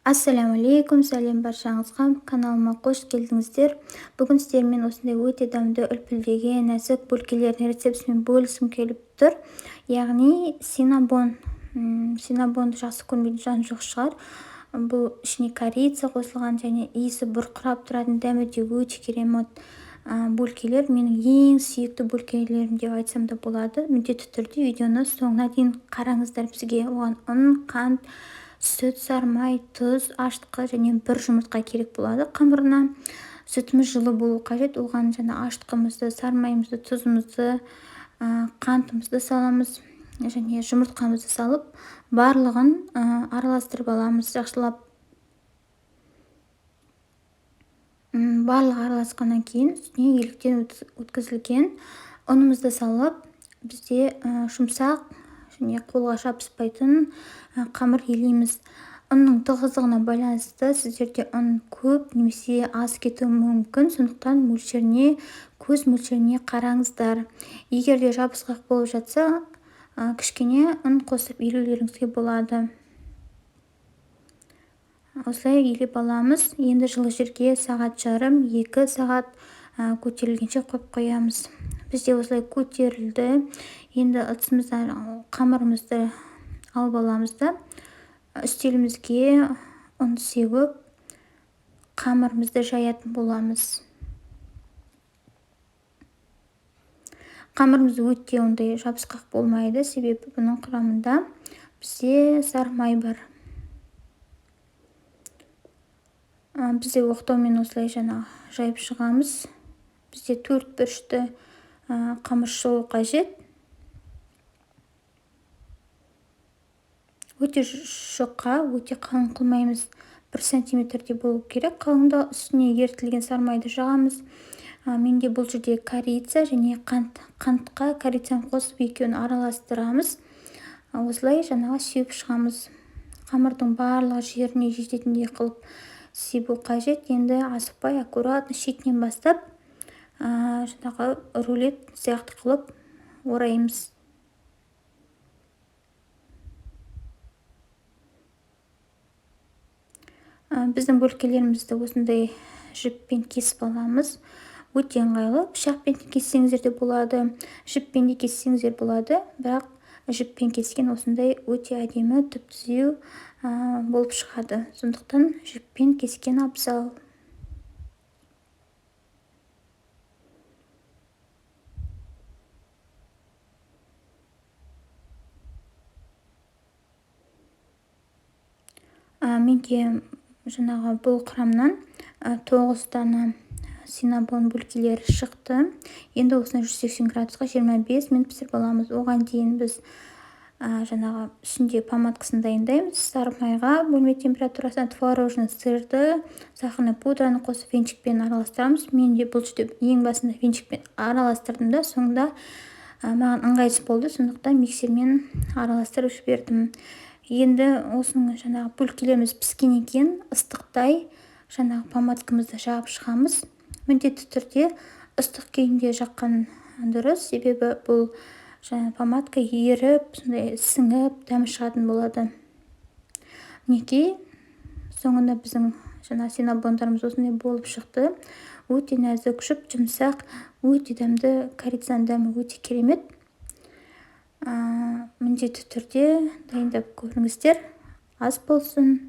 Ассаляму алейкум, сәлем баршаңызға, каналыма қош келдіңіздер. Бүгін сіздермен осындай өте дамды үлпілдеген нәзік бөлкелердің рецептісімен бөлісім келіп тұр. Яғни синнабон. Синнабонды жақсы көрмейтін жан жоқ шығар. Бұл ішіне корица қосылған және иісі бұрқырап тұратын, дәмі де өте керемет бөлкелер. Менің ең сүйікті бөлкелерім деп айтсам да болады. Міндетті түрде видеоны соңына дейін қараңыздар. Бізге оған ұн, қант, сүт, сармай, тұз, аштыққа және бір жұмыртқа керек болады. Қамырына сүтіміз жылы болу қажет. Оған жаңа аштықымызды, сармайымызды, тұзымызды, қантымызды саламыз және жұмыртқамызды салып, барлығын араластырып аламыз. Жақсылап барлығы араласқаннан кейін үстіне еліктен өткізілген ұнымызды салып, бізде жұмсақ және қолға жабыспайтын қамыр елейміз. Ұнның тығыздығына байланысты сіздерде ұн көп немесе аз кетуі мүмкін, сондықтан көз мөлшеріне қараңыздар. Егер де жабысқақ болып жатса, кішкене ұн қосып елеулеріңізге болады. Осылай елеп аламыз. Енді жылы жерге сағат жарым, 2 сағат көтерілгенше қойып қоямыз. Бізде осылай көтерілді. Енді ыдысымыздан қамырымызды алып аламыз да, үстелімізге ұн сеуіп, қамырымызды жаятын боламыз. Қамырымыз өте ондай жабысқақ болмайды, себебі бұның құрамында бізде сармай бар. Бізде оқтаумен осылай жаңа жайып шығамыз. Бізде 4 бұрышты қамыр шығу қажет. Өте жұқа, өте қалың қылмаймыз. 1 сантиметрде болу керек. Қалыңда үстіне ерітілген сармайды жағамыз. Менде бұл жерде корица және қантқа корицаны қосып екеуін араластырамыз. Осылай жаңаға сеуіп шығамыз. Қамырдың барлығы жеріне жететіндей қылып себу қажет. Енді асықпай, аккуратно шетінен бастап, жаңағы рулет сияқты қылып ораймыз. Біздің бөлкелерімізді осындай жіппен кесіп аламыз. Өте ыңғайлы. Пышақпен кессеңіздер де болады, жіппен де кессеңіздер болады. Бірақ жіппен кескен осындай өте әдемі, түп-түзеу болып шығады. Сондықтан жіппен кескен абзал. Менде жаңағы бұл құрамнан 9 дана синнабон бөлкелері шықты. Енді осыны 180 градусқа 25 минут пісіріп аламыз. Оған дейін біз жаңағы үстінде помадкасын дайындаймыз. Сармайға бөлме температурасына творожный сырды, сахарный пудраны қосып венчикпен араластырамыз. Мен де бұл жерде ең басында венчикпен араластырдым да, соңында маған ыңғайсыз болды, сондықтан миксермен араластырып жібердім. Енді осының жаңағы бөлкелеріміз піскеннен кейін ыстықтай жаңағы помадкамызды жағып шығамыз. Міндетті түрде ыстық күйінде жаққан дұрыс, себебі бұл жаңа помадка еріп, сондай сіңіп, дәмі шығатын болады. Мінекей, соңында біздің жаңа синнабондарымыз осындай болып шықты. Өте нәзік, жұмсақ, өте дәмді, корицаның дәмі өте керемет. Міндетті түрде дайындап көріңіздер. Ас болсын.